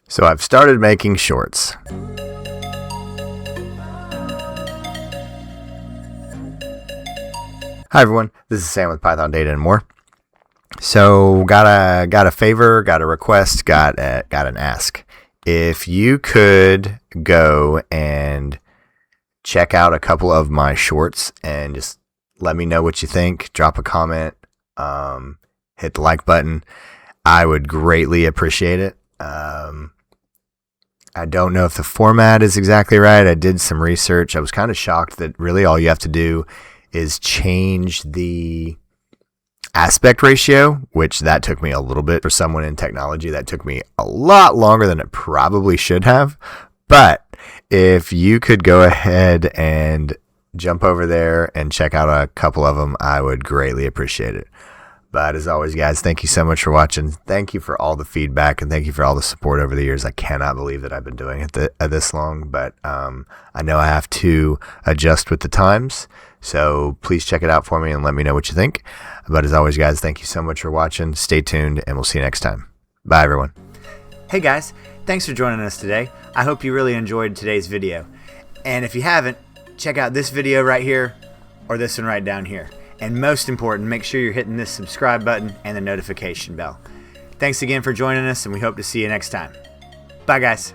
So I've started making shorts. Hi everyone, this is Sam with Python Data and More. So got a favor, got a request, got an ask. If you could go and check out a couple of my shorts and just let me know what you think, drop a comment, hit the like button, I would greatly appreciate it. I don't know if the format is exactly right. I did some research. I was kind of shocked that really all you have to do is change the aspect ratio, which that took me a little bit. For someone in technology, that took me a lot longer than it probably should have. But if you could go ahead and jump over there and check out a couple of them, I would greatly appreciate it. But as always, guys, thank you so much for watching. Thank you for all the feedback and thank you for all the support over the years. I cannot believe that I've been doing it this long, but I know I have to adjust with the times. So please check it out for me and let me know what you think. But as always, guys, thank you so much for watching. Stay tuned, and we'll see you next time. Bye, everyone. Hey, guys. Thanks for joining us today. I hope you really enjoyed today's video. And if you haven't, check out this video right here or this one right down here. And most important, make sure you're hitting this subscribe button and the notification bell. Thanks again for joining us, and we hope to see you next time. Bye, guys.